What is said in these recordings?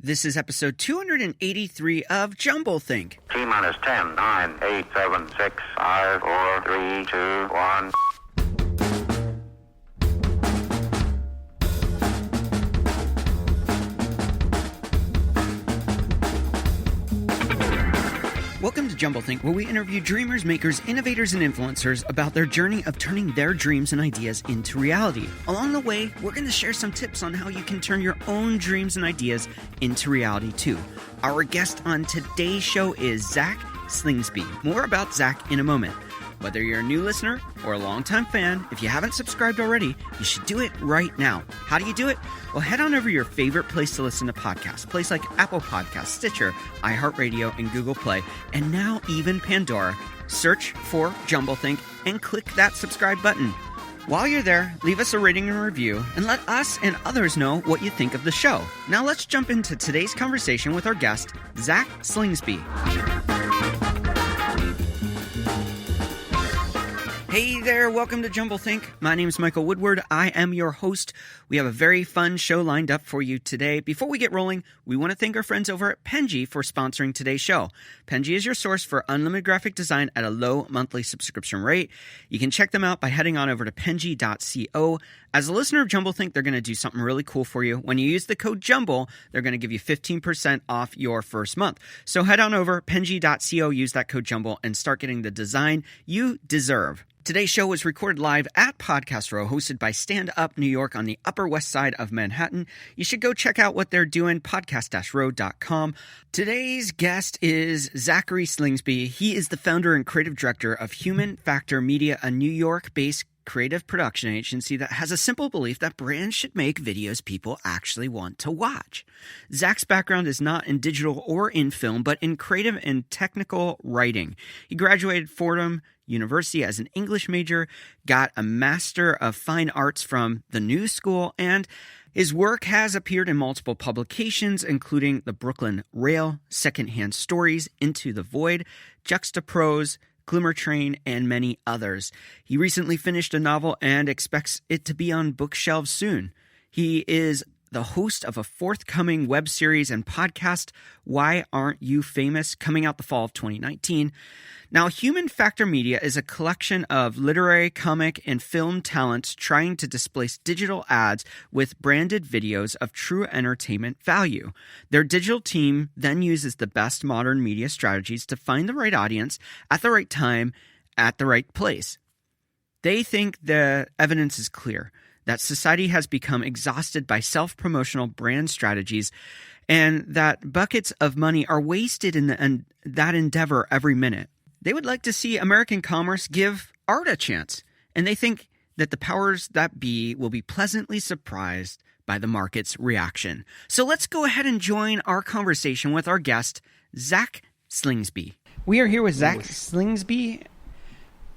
This is episode 283 of JumbleThink. T-minus 10, 9, 8, 7, 6, 5, 4, 3, 2, 1. Welcome to JumbleThink, where we interview dreamers, makers, innovators, and influencers about their journey of turning their dreams and ideas into reality. Along the way, we're going to share some tips on how you can turn your own dreams and ideas into reality too. Our guest on today's show is Zack Slingsby. More about Zack in a moment. Whether you're a new listener or a longtime fan, if you haven't subscribed already, you should do it right now. How do you do it? Well, head on over to your favorite place to listen to podcasts. Place like Apple Podcasts, Stitcher, iHeartRadio, and Google Play, and now even Pandora. Search for JumbleThink and click that subscribe button. While you're there, leave us a rating and review, and let us and others know what you think of the show. Now let's jump into today's conversation with our guest, Zack Slingsby. Hey there, welcome to JumbleThink. My name is Michael Woodward. I am your host. We have a very fun show lined up for you today. Before we get rolling, we want to thank our friends over at Penji for sponsoring today's show. Penji is your source for unlimited graphic design at a low monthly subscription rate. You can check them out by heading on over to penji.co. As a listener of JumbleThink, they're going to do something really cool for you. When you use the code JUMBLE, they're going to give you 15% off your first month. So head on over, penji.co, use that code JUMBLE, and start getting the design you deserve. Today's show was recorded live at Podcast Row, hosted by Stand Up New York on the Upper West Side of Manhattan. You should go check out what they're doing, podcast-row.com. Today's guest is Zachary Slingsby. He is the founder and creative director of Human Factor Media, a New York-based creative production agency that has a simple belief that brands should make videos people actually want to watch. Zach's background is not in digital or in film, but in creative and technical writing. He graduated Fordham University as an English major, got a Master of Fine Arts from the New School, and his work has appeared in multiple publications, including the Brooklyn Rail, Secondhand Stories, Into the Void, JuxtaProse, Glimmer Train, and many others. He recently finished a novel and expects it to be on bookshelves soon. He is the host of a forthcoming web series and podcast, Why Aren't You Famous?, coming out the fall of 2019. Now, Human Factor Media is a collection of literary, comic, and film talents trying to displace digital ads with branded videos of true entertainment value. Their digital team then uses the best modern media strategies to find the right audience at the right time, at the right place. They think the evidence is clear that society has become exhausted by self-promotional brand strategies and that buckets of money are wasted in that endeavor every minute. They would like to see American commerce give art a chance, and they think that the powers that be will be pleasantly surprised by the market's reaction. So let's go ahead and join our conversation with our guest, Zack Slingsby. We are here with Zack Slingsby.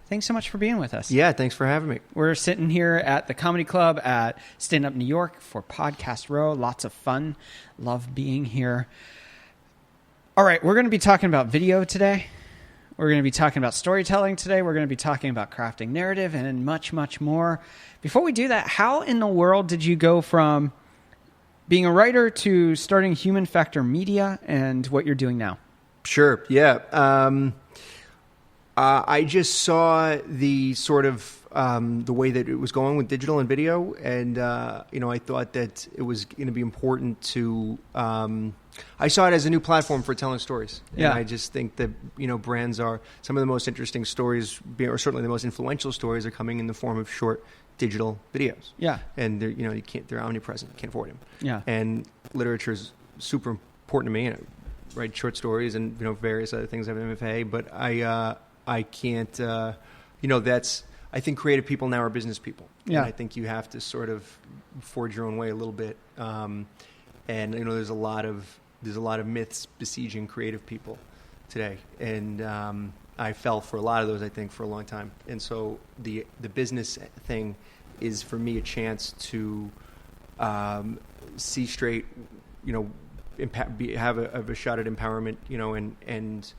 Thanks so much for being with us. Yeah, thanks for having me. We're sitting here at the Comedy Club at Stand Up New York for Podcast Row. Lots of fun. Love being here. All right, we're going to be talking about video today. We're going to be talking about storytelling today. We're going to be talking about crafting narrative and much, much more. Before we do that, how in the world did you go from being a writer to starting Human Factor Media and what you're doing now? Sure, yeah. I just saw the sort of the way that it was going with digital and video, and I thought that it was going to be important to. I saw it as a new platform for telling stories, and I just think that brands are some of the most interesting stories, or certainly the most influential stories, are coming in the form of short digital videos. Yeah, and they're omnipresent. You can't avoid them. Yeah, and literature is super important to me. I write short stories and various other things at MFA, but I can't, I think creative people now are business people. Yeah. And I think you have to sort of forge your own way a little bit. And, there's a lot of myths besieging creative people today. And I fell for a lot of those, I think, for a long time. And so the business thing is, for me, a chance to see straight, have a shot at empowerment, and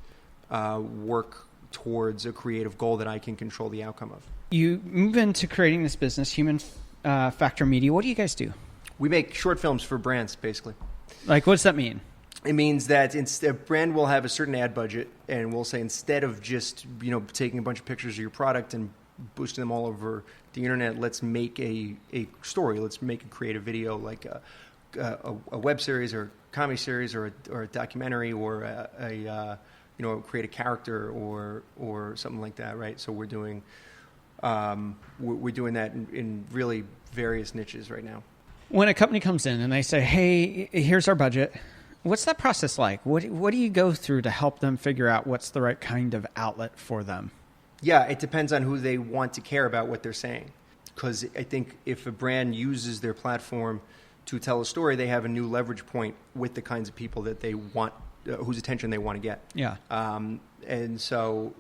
work towards a creative goal that I can control the outcome of. You move into creating this business, Human Factor Media. What do you guys do? We make short films for brands, basically. Like, what's that mean? It means that a brand will have a certain ad budget, and we'll say instead of just taking a bunch of pictures of your product and boosting them all over the internet, let's make a story. Let's make a creative video, like a web series or a comedy series or a documentary or create a character or something like that, right? So we're doing that in really various niches right now. When a company comes in and they say, "Hey, here's our budget," what's that process like? What do you go through to help them figure out what's the right kind of outlet for them? Yeah, it depends on who they want to care about what they're saying. Because I think if a brand uses their platform to tell a story, they have a new leverage point with the kinds of people that they want, whose attention they want to get. Yeah. And so,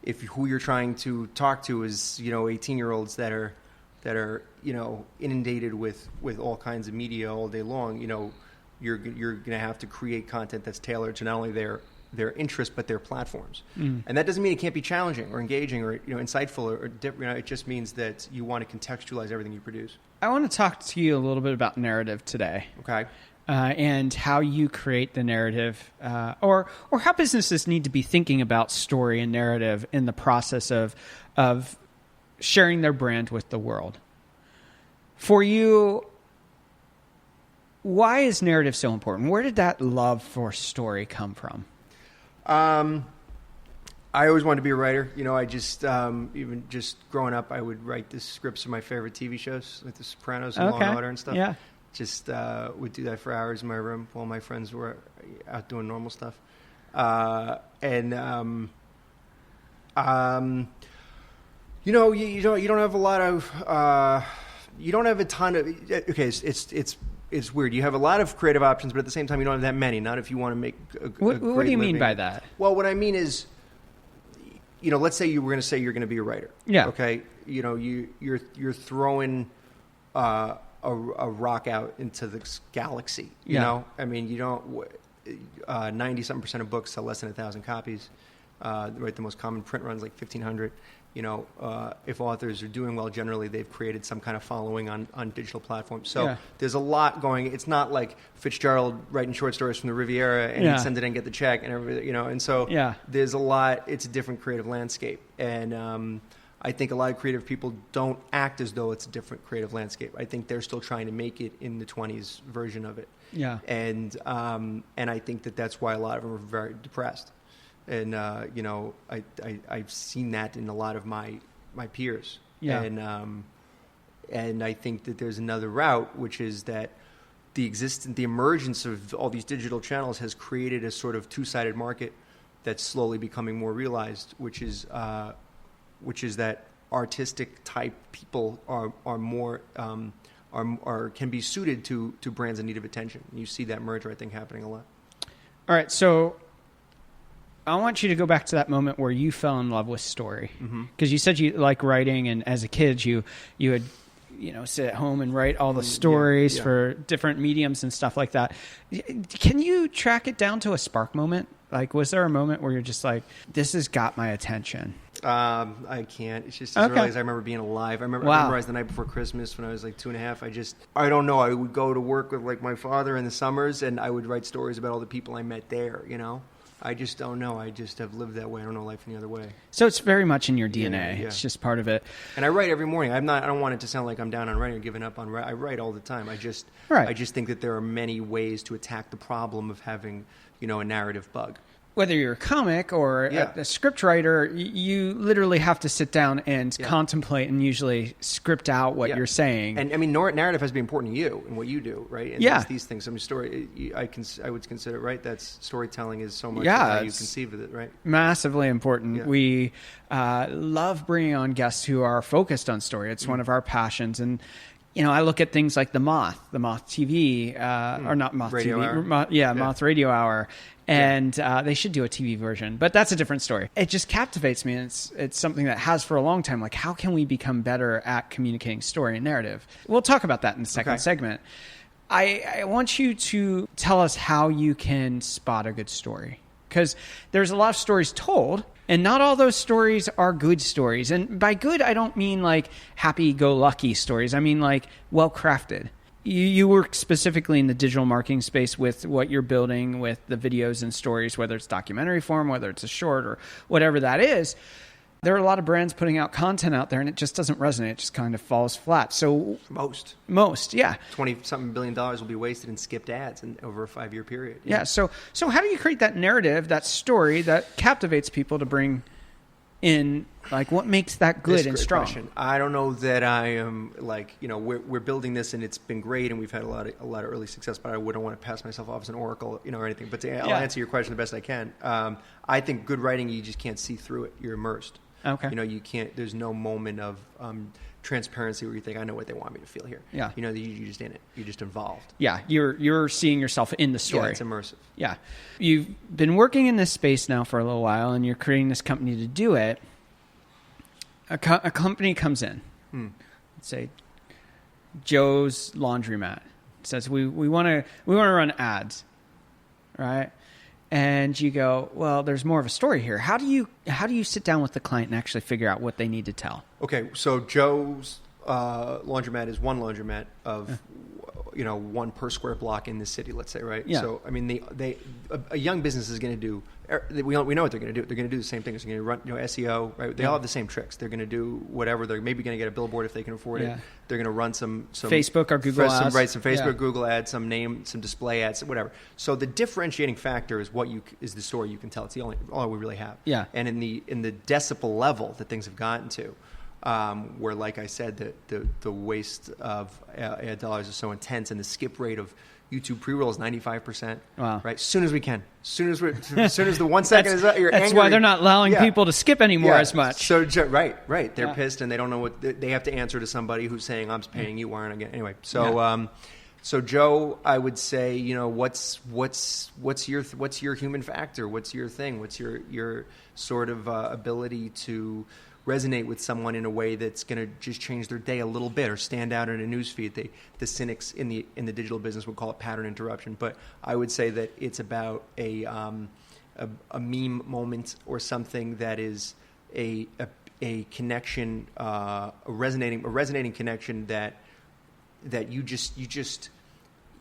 if who you're trying to talk to is, 18-year-olds that are inundated with all kinds of media all day long, you're going to have to create content that's tailored to not only their interests but their platforms. And that doesn't mean it can't be challenging or engaging or insightful or different. It just means that you want to contextualize everything you produce. I want to talk to you a little bit about narrative today. Okay. And how you create the narrative, or how businesses need to be thinking about story and narrative in the process of sharing their brand with the world. For you, why is narrative so important? Where did that love for story come from? I always wanted to be a writer. I just even just growing up, I would write the scripts of my favorite TV shows, like The Sopranos and Law and Order and stuff. Yeah. Just would do that for hours in my room while my friends were out doing normal stuff. You don't have a lot of you don't have a ton of it's weird. You have a lot of creative options, but at the same time, you don't have that many. Not if you want to make a What do you mean by that? Well, what I mean is, let's say you were going to say you're going to be a writer. Yeah. Okay. You're throwing a rock out into the galaxy. You know. I mean, you don't. 90-something% of books sell less than 1,000 copies. Right. The most common print runs like 1,500. If authors are doing well, generally they've created some kind of following on digital platforms. So there's a lot going. It's not like Fitzgerald writing short stories from the Riviera and he'd send it and get the check and everything, And so there's a lot. It's a different creative landscape. And I think a lot of creative people don't act as though it's a different creative landscape. I think they're still trying to make it in the 20s version of it. Yeah. And I think that's why a lot of them are very depressed. And I've seen that in a lot of my peers. Yeah. And I think that there's another route, which is that the emergence of all these digital channels has created a sort of two-sided market that's slowly becoming more realized, which is that artistic type people are more can be suited to brands in need of attention. You see that merger, I think, happening a lot. All right, so I want you to go back to that moment where you fell in love with story, because you said you like writing, and as a kid you would sit at home and write all the stories for different mediums and stuff like that. Can you track it down to a spark moment? Like, was there a moment where you're just like, this has got my attention? I can't. It's just as early as I remember being alive. I memorized the night before Christmas when I was like 2.5. I don't know. I would go to work with like my father in the summers, and I would write stories about all the people I met there. I just don't know. I just have lived that way. I don't know life any other way. So it's very much in your DNA. Yeah. It's just part of it. And I write every morning. I don't want it to sound like I'm down on writing or giving up on writing. I write all the time. I just think that there are many ways to attack the problem of having, a narrative bug. Whether you're a comic or a script writer, you literally have to sit down and contemplate and usually script out what you're saying. And I mean, narrative has to be important to you and what you do, right? And these things. I mean, story. I would consider, right? That's storytelling is so much how you conceive of it, right? Massively important. Yeah. We love bringing on guests who are focused on story. It's one of our passions, and I look at things like the Moth TV, or not Moth Radio TV, Hour. Moth Radio Hour. And they should do a TV version, but that's a different story. It just captivates me, and it's something that has for a long time. Like, how can we become better at communicating story and narrative? We'll talk about that in the second segment. I want you to tell us how you can spot a good story, because there's a lot of stories told, and not all those stories are good stories. And by good, I don't mean like happy-go-lucky stories. I mean like well-crafted. you work specifically in the digital marketing space with what you're building with the videos and stories, whether it's documentary form, whether it's a short or whatever that is. There are a lot of brands putting out content out there and it just doesn't resonate. It just kind of falls flat. So most, yeah. 20-something billion dollars will be wasted in skipped ads over a 5-year period. Yeah. So how do you create that narrative, that story that captivates people to bring in, like, what makes that good and strong? Question. I don't know that I am we're building this and it's been great and we've had a lot of early success, but I wouldn't want to pass myself off as an oracle, or anything. But I'll answer your question the best I can. I think good writing, you just can't see through it. You're immersed. Okay. You can't. There's no moment of transparency where you think, I know what they want me to feel here. Yeah. You're just in it. You're just involved. Yeah. You're seeing yourself in the story. Yeah, it's immersive. Yeah. You've been working in this space now for a little while, and you're creating this company to do it. A company comes in. Let's say Joe's Laundromat says we want to run ads, right? And you go, well, there's more of a story here. How do you sit down with the client and actually figure out what they need to tell? Okay, so Joe's laundromat is one laundromat of one per square block in the city, let's say, right? Yeah. So I mean, a young business is going to do. We know what they're going to do. They're going to do the same thing. They're going to run SEO, right? They all have the same tricks. They're going to do whatever. They're maybe going to get a billboard if they can afford it. They're going to run some Facebook or Google ads. Some Facebook, Google ads, some display ads, whatever. So the differentiating factor is is the story you can tell. It's the all we really have. Yeah. And in the decibel level that things have gotten to, where, like I said, the waste of ad dollars is so intense, and the skip rate of YouTube pre-roll is 95%. Wow. Right? As soon as we can. As soon as the 1 second is up, you're angry. That's why they're not allowing people to skip anymore as much. So right. They're pissed and they don't know what they have to answer to somebody who's saying, I'm paying you, why aren't I getting anyway? So so Joe, I would say, what's your human factor? What's your thing? What's your sort of ability to resonate with someone in a way that's going to just change their day a little bit or stand out in a newsfeed? The cynics in the digital business would call it pattern interruption, but I would say that it's about a meme moment or something that is a connection, a resonating connection that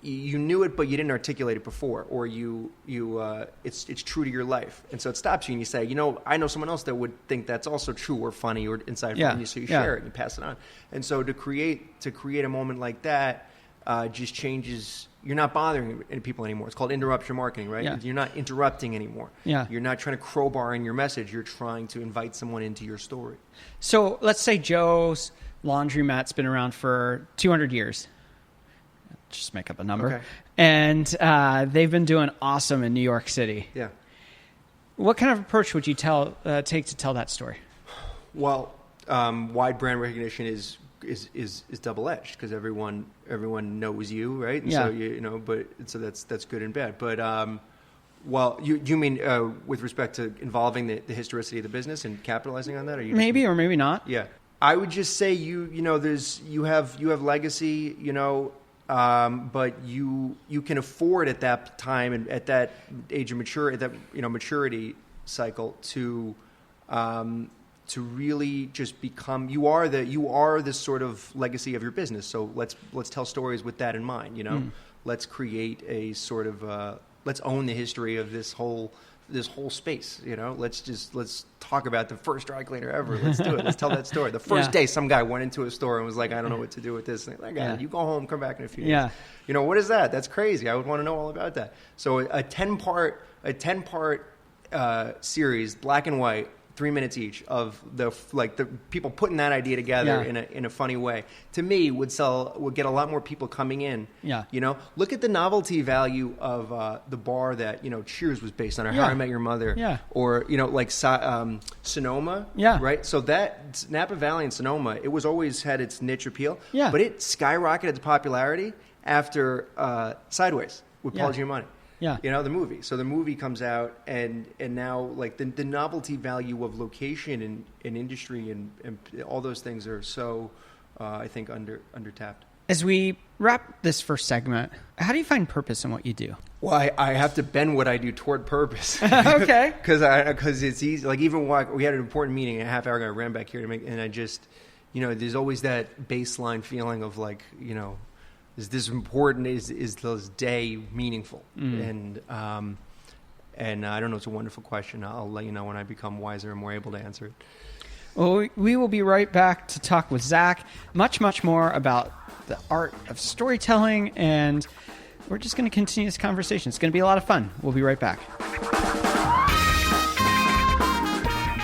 you knew it, but you didn't articulate it before, or it's true to your life, and so it stops you, and you say, I know someone else that would think that's also true or funny or insightful, and so you share it and you pass it on. And so to create a moment like that just changes. You're not bothering people anymore. It's called interruption marketing, right? Yeah. You're not interrupting anymore. Yeah. You're not trying to crowbar in your message. You're trying to invite someone into your story. So let's say Joe's Laundromat's been around for 200 years. Just make up a number. Okay. And they've been doing awesome in New York City. Yeah. What kind of approach would you take to tell that story? Well, wide brand recognition is double-edged because everyone knows you, right? And so that's good and bad. But you mean with respect to involving the historicity of the business and capitalizing on that, or maybe or maybe not? Yeah, I would just say you have legacy, but you can afford at that time and at that age of maturity cycle to really just become you are the sort of legacy of your business. So let's tell stories with that in mind. Let's create a sort of let's own the history of this whole space. Let's talk about the first dry cleaner ever. Let's do it. Let's tell that story. The first day some guy went into a store and was like, I don't know what to do with this. Like, you go home, come back in a few days. What is that? That's crazy. I would want to know all about that. So a 10-part series, black and white, 3 minutes each, of the people putting that idea together in a funny way, to me would get a lot more people coming in. Yeah. Look at the novelty value of the bar that Cheers was based on, or How I Met Your Mother. Yeah. Or Sonoma. Yeah. Right. So that Napa Valley and Sonoma, it was always had its niche appeal. Yeah. But it skyrocketed its popularity after Sideways with Paul Giamatti. Yeah. The movie. So the movie comes out, and now like the novelty value of location and industry and all those things are so I think under tapped. As we wrap this first segment, how do you find purpose in what you do? Well, I have to bend what I do toward purpose. Okay. Because it's easy. Like even we had an important meeting, a half hour ago, I ran back here and I just, there's always that baseline feeling of like, is this important? Is this day meaningful? And I don't know. It's a wonderful question. I'll let you know when I become wiser and more able to answer it. Well, we will be right back to talk with Zach much, much more about the art of storytelling, and we're just going to continue this conversation. It's going to be a lot of fun. We'll be right back.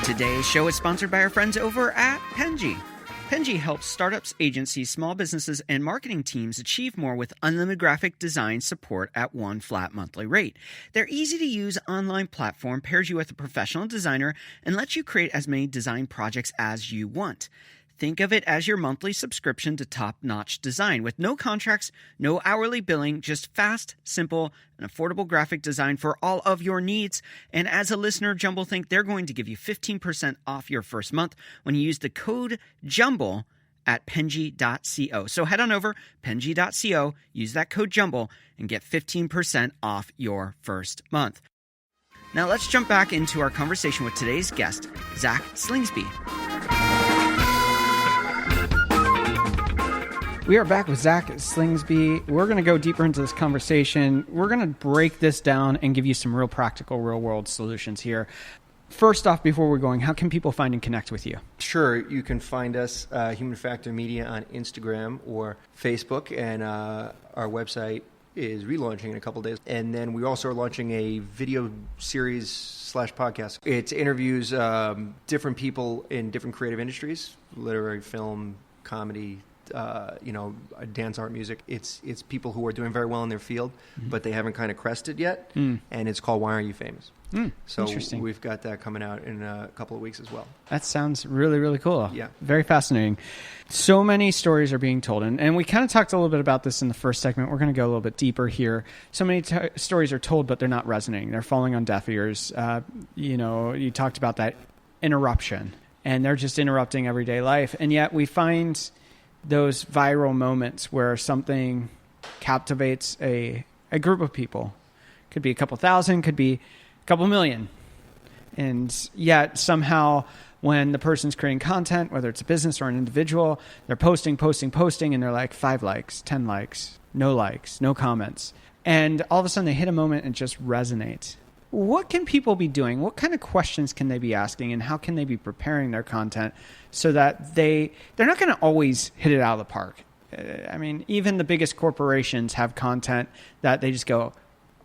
Today's show is sponsored by our friends over at Penji. Penji helps startups, agencies, small businesses, and marketing teams achieve more with unlimited graphic design support at one flat monthly rate. Their easy-to-use online platform pairs you with a professional designer and lets you create as many design projects as you want. Think of it as your monthly subscription to top-notch design with no contracts, no hourly billing, just fast, simple, and affordable graphic design for all of your needs. And as a listener, JumbleThink, they're going to give you 15% off your first month when you use the code JUMBLE at penji.co. So head on over, penji.co, use that code JUMBLE, and get 15% off your first month. Now let's jump back into our conversation with today's guest, Zach Slingsby. We are back with Zach Slingsby. We're going to go deeper into this conversation. We're going to break this down and give you some real practical, real-world solutions here. First off, before we're going, how can people find and connect with you? Sure. You can find us, Human Factor Media, on Instagram or Facebook, and our website is relaunching in a couple of days. And then we also are launching a video series / podcast. It interviews different people in different creative industries, literary, film, comedy, dance, art, music. It's people who are doing very well in their field, but they haven't kind of crested yet. And it's called Why Aren't You Famous? So interesting. We've got that coming out in a couple of weeks as well. That sounds really, really cool. Yeah. Very fascinating. So many stories are being told. And we kind of talked a little bit about this in the first segment. We're going to go a little bit deeper here. So many stories are told, but they're not resonating. They're falling on deaf ears. You talked about that interruption, and they're just interrupting everyday life. And yet we find those viral moments where something captivates a group of people. Could be a couple thousand, could be a couple million. And yet somehow when the person's creating content, whether it's a business or an individual, they're posting, and they're like 5 likes, 10 likes, no comments. And all of a sudden they hit a moment and just resonate. What can people be doing? What kind of questions can they be asking, and how can they be preparing their content so that they're not going to always hit it out of the park? I mean, even the biggest corporations have content that they just go,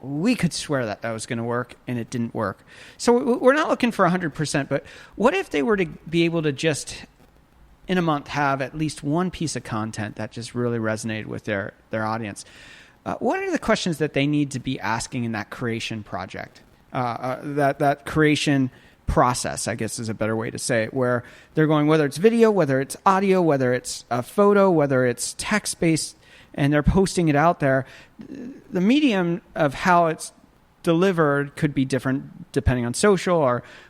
we could swear that was going to work, and it didn't work. So we're not looking for 100%, but what if they were to be able to just, in a month, have at least one piece of content that just really resonated with their audience? What are the questions that they need to be asking in that creation project? That creation process, I guess is a better way to say it, where they're going, whether it's video, whether it's audio, whether it's a photo, whether it's text-based, and they're posting it out there. The medium of how it's delivered could be different depending on social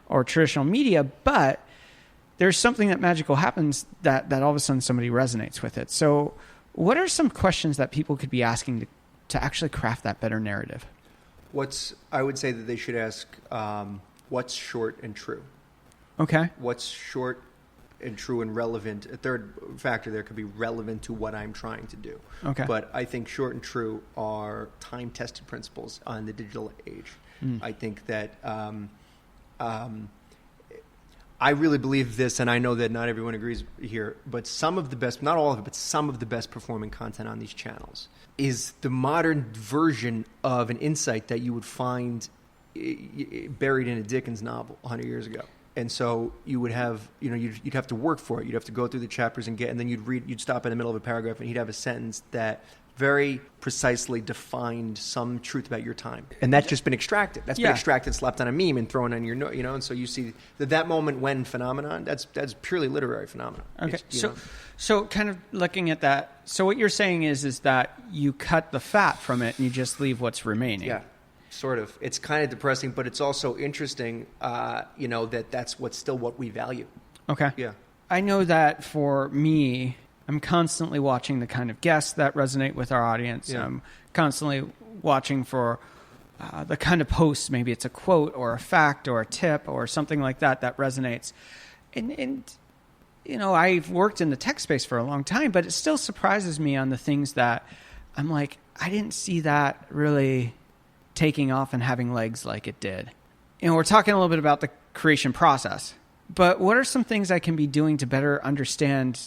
or traditional media, but there's something that magical happens that all of a sudden somebody resonates with it. So what are some questions that people could be asking to actually craft that better narrative? I would say that they should ask, what's short and true? Okay. What's short and true and relevant? A third factor there could be relevant to what I'm trying to do. Okay. But I think short and true are time-tested principles on the digital age. I think that I really believe this, and I know that not everyone agrees here, but some of the best, not all of it, but some of the best performing content on these channels is the modern version of an insight that you would find buried in a Dickens novel 100 years ago. And so you would have, you'd have to work for it. You'd have to go through the chapters and then you'd stop in the middle of a paragraph and he'd have a sentence that very precisely defined some truth about your time. And that's just been extracted. That's been extracted, slapped on a meme and thrown on your note, and so you see that moment when phenomenon, that's purely literary phenomenon. Okay. So kind of looking at that, so what you're saying is that you cut the fat from it and you just leave what's remaining. Yeah. Sort of. It's kind of depressing, but it's also interesting, that's still what we value. Okay. Yeah. I know that for me, I'm constantly watching the kind of guests that resonate with our audience. Yeah. I'm constantly watching for the kind of posts, maybe it's a quote or a fact or a tip or something like that resonates. And I've worked in the tech space for a long time, but it still surprises me on the things that I'm like, I didn't see that really taking off and having legs like it did. We're talking a little bit about the creation process, but what are some things I can be doing to better understand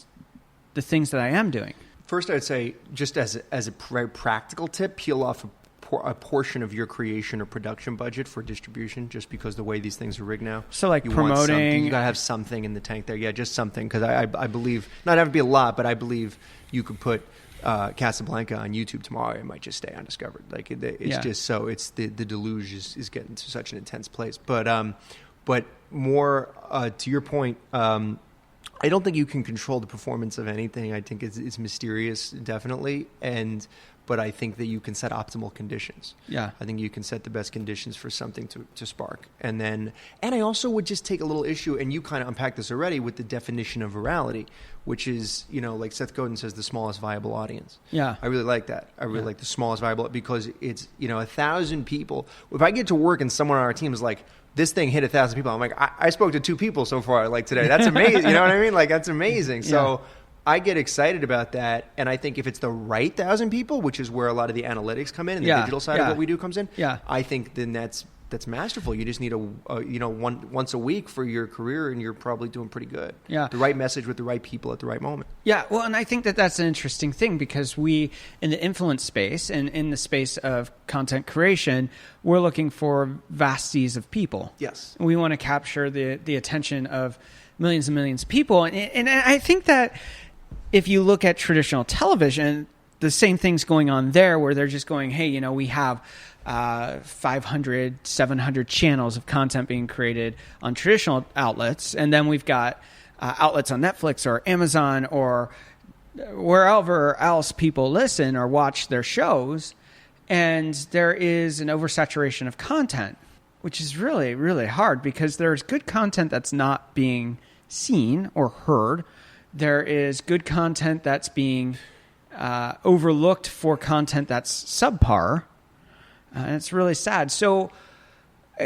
the things that I am doing? First, I'd say, just as a very practical tip, peel off a portion of your creation or production budget for distribution, just because the way these things are rigged now. So like you promoting... You got to have something in the tank there. Yeah, just something. Because I believe, not have to be a lot, but I believe you could put Casablanca on YouTube tomorrow. It might just stay undiscovered. Like it's just so, it's the deluge is getting to such an intense place. But more to your point, I don't think you can control the performance of anything. I think it's mysterious, definitely, but I think that you can set optimal conditions. Yeah, I think you can set the best conditions for something to spark. And I also would just take a little issue, and you kind of unpacked this already, with the definition of virality, which is, like Seth Godin says, the smallest viable audience. Yeah, I really like that. I really like the smallest viable, because it's 1,000 people. If I get to work and someone on our team is like, this thing hit 1,000 people, I'm like, I spoke to 2 people so far, like today. That's amazing. You know what I mean? Like, that's amazing. So I get excited about that, and I think if it's the right 1,000 people, which is where a lot of the analytics come in, and the digital side of what we do comes in, I think then that's masterful. You just need once a week for your career, and you're probably doing pretty good. Yeah, the right message with the right people at the right moment. Yeah, well, and I think that's an interesting thing, because we, in the influence space and in the space of content creation, we're looking for vast seas of people. Yes, we want to capture the attention of millions and millions of people, and I think that if you look at traditional television, the same thing's going on there, where they're just going, hey, we have 500, 700 channels of content being created on traditional outlets, and then we've got outlets on Netflix or Amazon or wherever else people listen or watch their shows, and there is an oversaturation of content, which is really, really hard, because there's good content that's not being seen or heard. There is good content that's being overlooked for content that's subpar. And it's really sad. So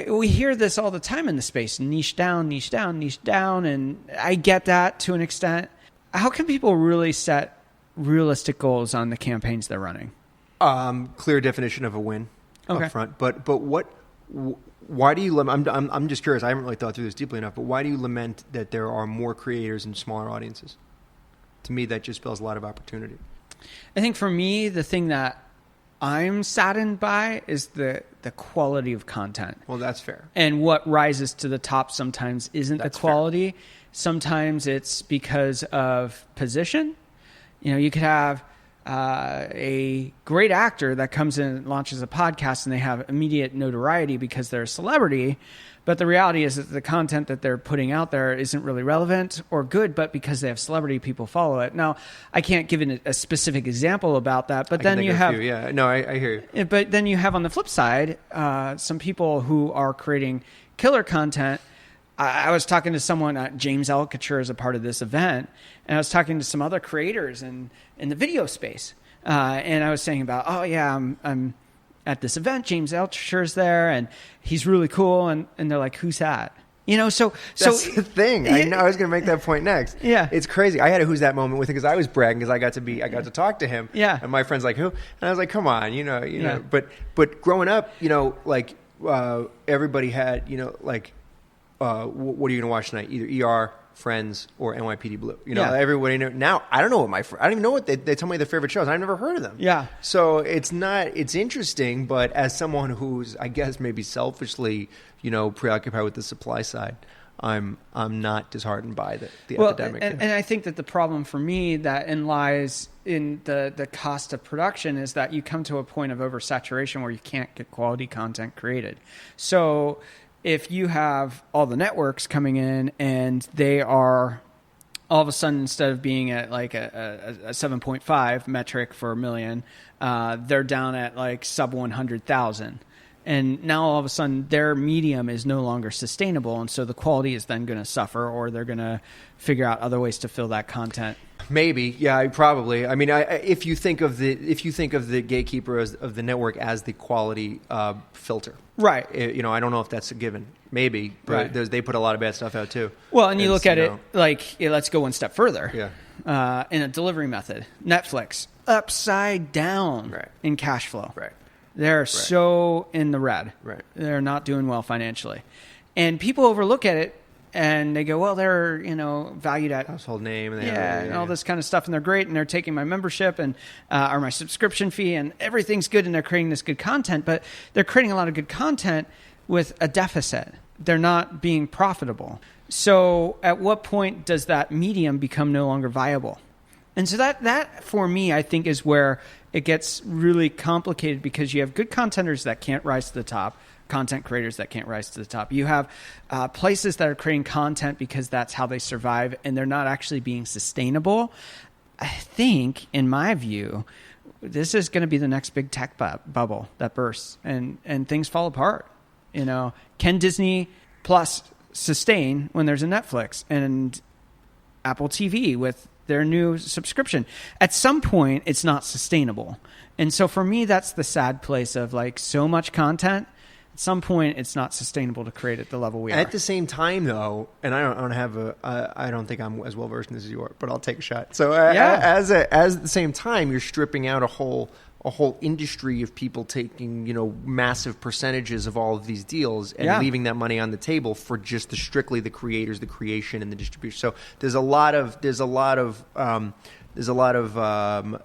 we hear this all the time in the space: niche down, niche down, niche down. And I get that to an extent. How can people really set realistic goals on the campaigns they're running? Clear definition of a win up front. But why do you I'm just curious. I haven't really thought through this deeply enough. But why do you lament that there are more creators and smaller audiences? To me, that just spells a lot of opportunity. I think for me, the thing that I'm saddened by is the quality of content. Well, that's fair. And what rises to the top sometimes isn't the quality. Fair. Sometimes it's because of position. You could have a great actor that comes in and launches a podcast, and they have immediate notoriety because they're a celebrity. But the reality is that the content that they're putting out there isn't really relevant or good, but because they have celebrity, people follow it. Now, I can't give a specific example about that, but then you have... I hear you. But then you have on the flip side, some people who are creating killer content. I was talking to someone, James Alcature is a part of this event, and I was talking to some other creators in the video space. And I was saying about, I'm at this event, James Altucher's there, and he's really cool. And they're like, who's that? So that's the thing. I know I was going to make that point next. Yeah, it's crazy. I had a who's that moment with him, because I was bragging because I got to talk to him. Yeah, and my friend's like, who? And I was like, come on, know. But growing up, everybody had, what are you going to watch tonight? Either ER, Friends, or NYPD Blue. Everybody know. Now I don't know what I don't even know what they tell me their favorite shows. I've never heard of them. Yeah. So it's interesting, but as someone who's, I guess, maybe selfishly, preoccupied with the supply side, I'm not disheartened by the epidemic. And I think that the problem for me lies in the cost of production is that you come to a point of oversaturation where you can't get quality content created. So if you have all the networks coming in and they are all of a sudden, instead of being at like a 7.5 metric for a million, they're down at like sub 100,000. And now all of a sudden their medium is no longer sustainable. And so the quality is then going to suffer, or they're going to figure out other ways to fill that content. Maybe, yeah, probably. I mean, if you think of the gatekeeper of the network as the quality filter, right? I don't know if that's a given. Maybe, but they put a lot of bad stuff out too. Well, and you look at it like, let's go one step further. Yeah. In a delivery method, Netflix. upside down Right. in cash flow. Right. They're so in the red. Right. They're not doing well financially. And people overlook at it and they go, well, they're, valued at household name. And and all this kind of stuff. And they're great. And they're taking my membership and or my subscription fee and everything's good. And they're creating this good content. But they're creating a lot of good content with a deficit. They're not being profitable. So at what point does that medium become no longer viable? And so that for me, I think, is where it gets really complicated because you have good contenters that can't rise to the top, content creators that can't rise to the top. You have places that are creating content because that's how they survive, and they're not actually being sustainable. I think, in my view, this is going to be the next big tech bubble that bursts, and things fall apart. Can Disney Plus sustain when there's a Netflix and Apple TV with their new subscription? At some point, it's not sustainable. And so for me, that's the sad place of so much content. At some point, it's not sustainable to create at the level we are. At the same time, though, and I don't think I'm as well versed in this as you are, but I'll take a shot. So as at the same time, you're stripping out a whole industry of people taking, massive percentages of all of these deals and leaving that money on the table for just strictly the creators, the creation, and the distribution. So there's a lot of whatever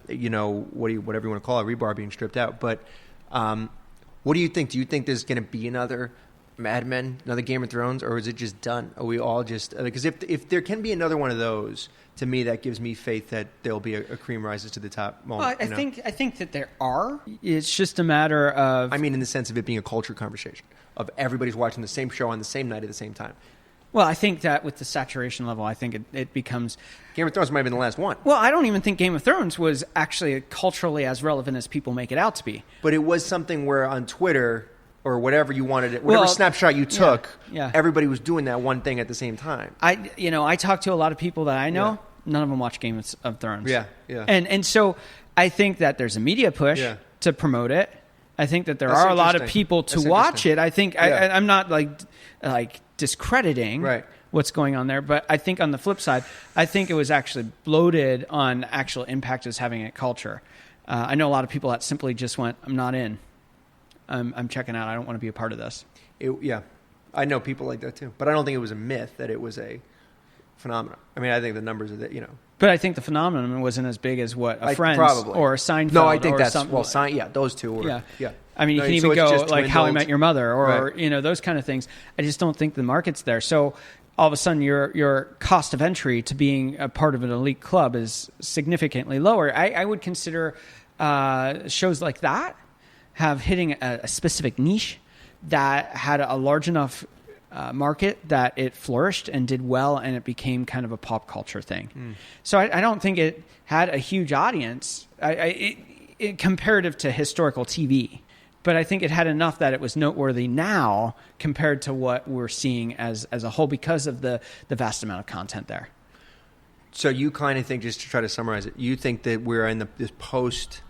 you want to call it, rebar being stripped out. But what do you think? Do you think there's going to be another Mad Men, another Game of Thrones, or is it just done? Are we all just because if there can be another one of those, to me that gives me faith that there'll be a cream rises to the top moment. Well, I think that there are. It's just a matter of. I mean, in the sense of it being a culture conversation of everybody's watching the same show on the same night at the same time. Well, I think that with the saturation level, I think it becomes... Game of Thrones might have been the last one. Well, I don't even think Game of Thrones was actually culturally as relevant as people make it out to be. But it was something where on Twitter or whatever you wanted it, whatever snapshot you took, everybody was doing that one thing at the same time. I talked to a lot of people that I know. Yeah. None of them watch Game of Thrones. Yeah, yeah. And so I think that there's a media push to promote it. I think that there are a lot of people to watch it. I think I'm not like discrediting what's going on there, but I think on the flip side, I think it was actually bloated on actual impact it's having at culture. I know a lot of people that simply just went, I'm not in. I'm checking out. I don't want to be a part of this. I know people like that too, but I don't think it was a myth that it was a phenomenon. I mean, I think the numbers are that, But I think the phenomenon wasn't as big as what a Friends or a Seinfeld. No, I think that's something. those two were. Yeah. I mean, you can even go like How I Met Your Mother or those kind of things. I just don't think the market's there. So all of a sudden, your cost of entry to being a part of an elite club is significantly lower. I would consider shows like that have hitting a specific niche that had a large enough market that it flourished and did well, and it became kind of a pop culture thing. So I don't think it had a huge audience comparative to historical TV, but I think it had enough that it was noteworthy now compared to what we're seeing as a whole because of the vast amount of content there. So you kind of think, just to try to summarize it, you think that we're in this post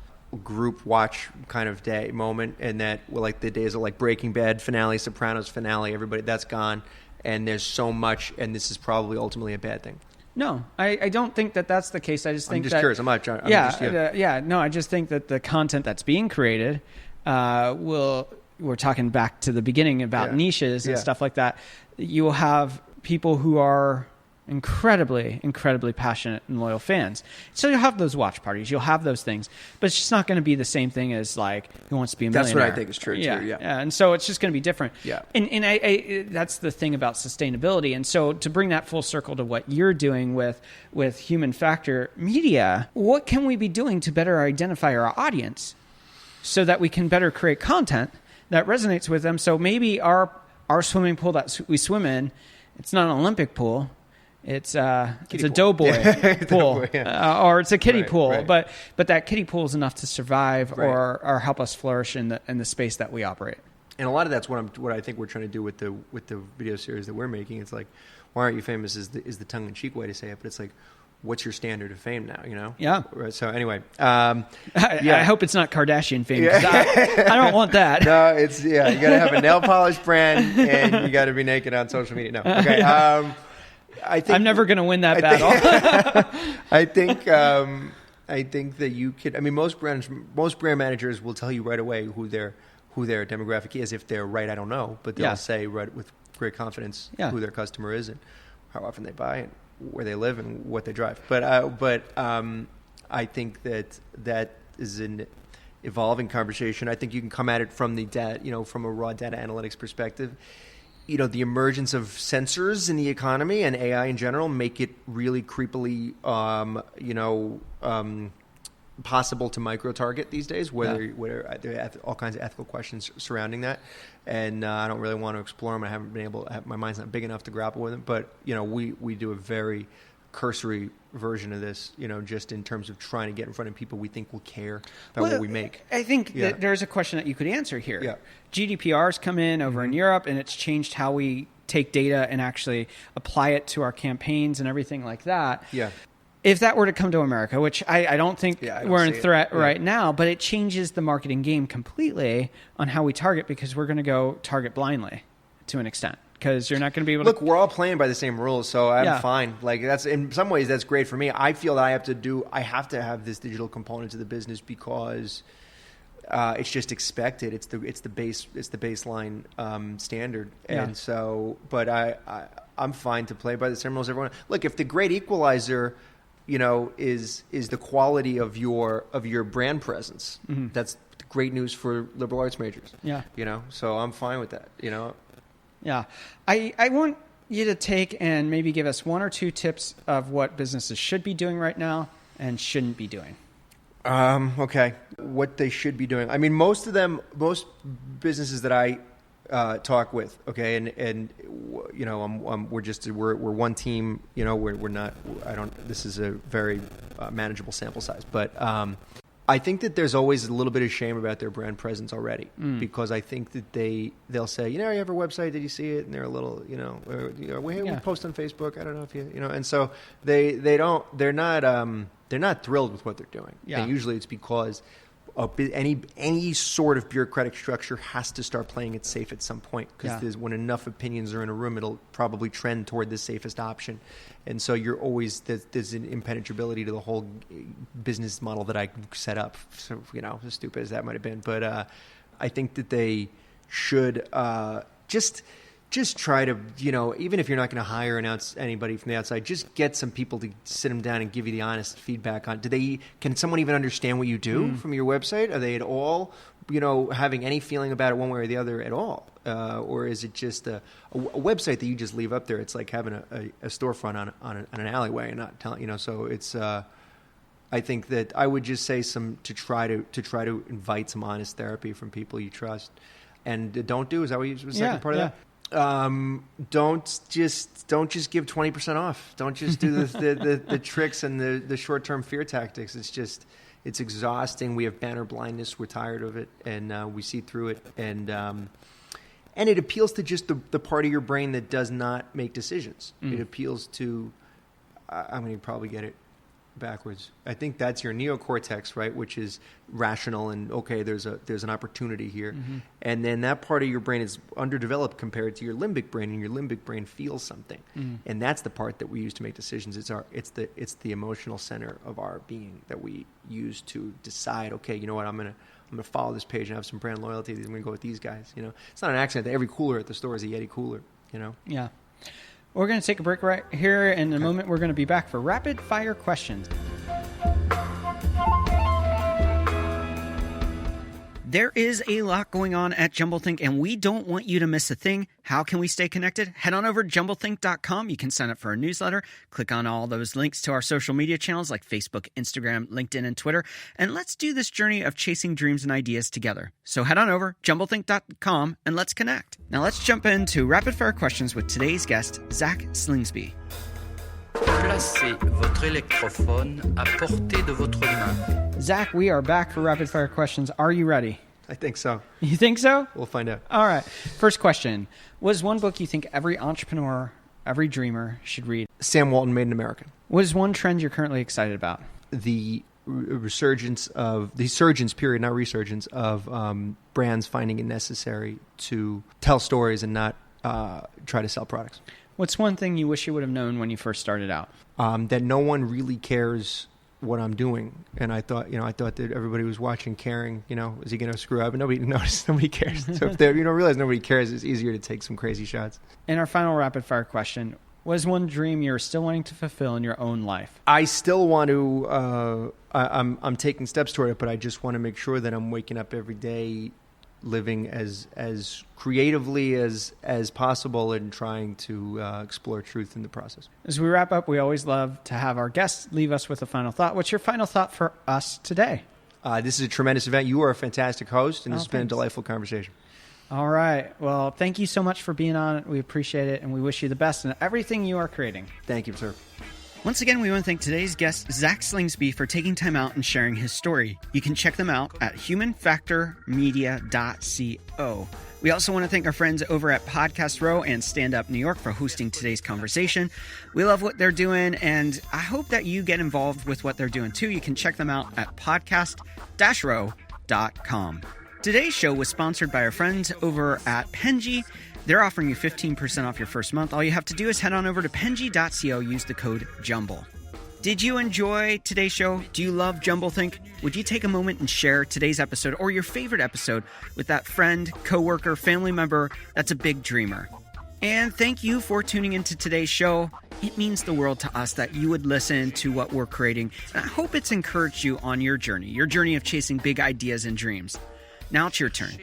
group watch kind of day moment, and that like the days of like Breaking Bad finale, Sopranos finale, everybody that's gone, and there's so much, and this is probably ultimately a bad thing. No, I don't think that that's the case. I just think I'm just curious. I'm not trying. No, I just think that the content that's being created we're talking back to the beginning about niches and stuff like that. You will have people who are incredibly, incredibly passionate and loyal fans. So you'll have those watch parties. You'll have those things. But it's just not going to be the same thing as like Who Wants to Be a Millionaire. That's what I think is true too. Yeah. And so it's just going to be different. Yeah. And I that's the thing about sustainability. And so to bring that full circle to what you're doing with Human Factor Media, what can we be doing to better identify our audience so that we can better create content that resonates with them? So maybe our swimming pool that we swim in, it's not an Olympic pool. It's a doughboy pool, or it's a kiddie pool, right. But that kiddie pool is enough to survive or help us flourish in the space that we operate. And a lot of that's what I think we're trying to do with the video series that we're making. It's like, why aren't you famous? Is the tongue in cheek way to say it, but it's like, what's your standard of fame now? You know? Yeah. So anyway, I hope it's not Kardashian fame. I don't want that. No, it's you got to have a nail polish brand and you got to be naked on social media. No, okay. I'm never going to win that battle. I think I think that you could. I mean, most brand managers will tell you right away who their demographic is. If they're right, I don't know, but they'll say right with great confidence who their customer is and how often they buy and where they live and what they drive. But I think that is an evolving conversation. I think you can come at it from the data, from a raw data analytics perspective. The emergence of sensors in the economy and AI in general make it really creepily, possible to micro-target these days, whether there are all kinds of ethical questions surrounding that. And I don't really want to explore them. I haven't been able to, my mind's not big enough to grapple with them. But, we do a very cursory version of this, just in terms of trying to get in front of people we think will care about what we make. I think that there's a question that you could answer here. Yeah. GDPR's come in over in Europe, and it's changed how we take data and actually apply it to our campaigns and everything like that. Yeah. If that were to come to America, which I don't think we're in threat right now, but it changes the marketing game completely on how we target, because we're going to go target blindly to an extent. Because you're not going to be able to... Look, we're all playing by the same rules, so I'm fine. Like, that's, in some ways, that's great for me. I feel that I have to have this digital component to the business because it's just expected. It's the baseline standard. Yeah. And so, but I'm fine to play by the same rules. Everyone, look, if the great equalizer, is the quality of your brand presence, that's great news for liberal arts majors. Yeah. So I'm fine with that. Yeah. I want you to take and maybe give us one or two tips of what businesses should be doing right now and shouldn't be doing. Okay. What they should be doing. I mean, most businesses that I talk with, okay, and we're one team, we're not, this is a very manageable sample size, but I think that there's always a little bit of shame about their brand presence already, because I think that they'll say, you have a website, did you see it? And they're a little, we post on Facebook. I don't know if and so they're not thrilled with what they're doing. Yeah. And usually it's because any sort of bureaucratic structure has to start playing it safe at some point, because when enough opinions are in a room, it'll probably trend toward the safest option. And so you're always, there's an impenetrability to the whole business model that I set up. So, as stupid as that might have been. But I think that they should just try to, even if you're not going to hire anybody from the outside, just get some people to sit them down and give you the honest feedback on, can someone even understand what you do from your website? Are they at all, having any feeling about it one way or the other at all? Or is it just a website that you just leave up there? It's like having a storefront on an alleyway and not telling, so it's, I think that I would just say to try to invite some honest therapy from people you trust. And don't do, is that what you was the second part of that? Don't just give 20% off. Don't just do the tricks and the short-term fear tactics. It's exhausting. We have banner blindness. We're tired of it, and we see through it. And it appeals to just the part of your brain that does not make decisions. It appeals to, I'm going to probably get it backwards. I think that's your neocortex, right, which is rational and okay, there's an opportunity here. And then that part of your brain is underdeveloped compared to your limbic brain, and your limbic brain feels something. And that's the part that we use to make decisions. It's the emotional center of our being that we use to decide, okay, you know what, I'm going to follow this page and have some brand loyalty. I'm going to go with these guys. It's not an accident that every cooler at the store is a Yeti cooler. Yeah. We're going to take a break right here. In a moment, we're going to be back for rapid fire questions. There is a lot going on at JumbleThink, and we don't want you to miss a thing. How can we stay connected? Head on over to JumbleThink.com. You can sign up for our newsletter. Click on all those links to our social media channels like Facebook, Instagram, LinkedIn, and Twitter. And let's do this journey of chasing dreams and ideas together. So head on over, JumbleThink.com, and let's connect. Now let's jump into rapid fire questions with today's guest, Zack Slingsby. Placez votre électrophone à portée de votre main. Zach, we are back for rapid fire questions. Are you ready? I think so. You think so? We'll find out. All right. First question. What is one book you think every entrepreneur, every dreamer should read? Sam Walton, Made in America. What is one trend you're currently excited about? The resurgence, period, not resurgence, of brands finding it necessary to tell stories and not try to sell products. What's one thing you wish you would have known when you first started out? That no one really cares what I'm doing. And I thought that everybody was watching, caring. Is he going to screw up? And nobody noticed. Nobody cares. So if they realize nobody cares, it's easier to take some crazy shots. And our final rapid fire question: what is one dream you're still wanting to fulfill in your own life? I still want to. I'm taking steps toward it, but I just want to make sure that I'm waking up every day, living as creatively as possible, and trying to explore truth in the process. As we wrap up, we always love to have our guests leave us with a final thought. What's your final thought for us today? This is a tremendous event. You are a fantastic host, and it's been a delightful conversation. All right. Well, thank you so much for being on it. We appreciate it, and we wish you the best in everything you are creating. Thank you, sir. Once again, we want to thank today's guest, Zack Slingsby, for taking time out and sharing his story. You can check them out at humanfactormedia.co. We also want to thank our friends over at Podcast Row and Stand Up New York for hosting today's conversation. We love what they're doing, and I hope that you get involved with what they're doing too. You can check them out at podcast-row.com. Today's show was sponsored by our friends over at Penji. They're offering you 15% off your first month. All you have to do is head on over to penji.co, use the code JUMBLE. Did you enjoy today's show? Do you love JumbleThink? Would you take a moment and share today's episode or your favorite episode with that friend, coworker, family member that's a big dreamer? And thank you for tuning into today's show. It means the world to us that you would listen to what we're creating. And I hope it's encouraged you on your journey of chasing big ideas and dreams. Now it's your turn.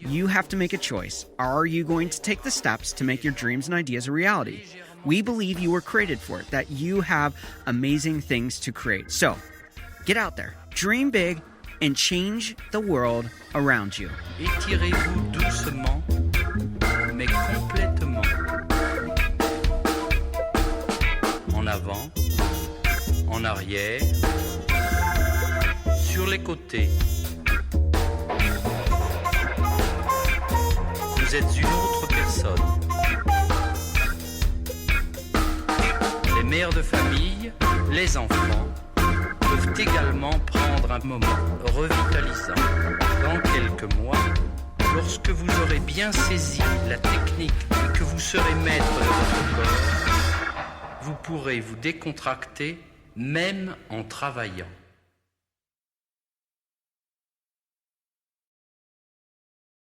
You have to make a choice. Are you going to take the steps to make your dreams and ideas a reality? We believe you were created for it, that you have amazing things to create. So, get out there, dream big, and change the world around you. Étirez-vous doucement, mais complètement. En avant, en arrière, sur les côtés. Vous êtes une autre personne. Les mères de famille, les enfants, peuvent également prendre un moment revitalisant. Dans quelques mois, lorsque vous aurez bien saisi la technique et que vous serez maître de votre corps, vous pourrez vous décontracter même en travaillant.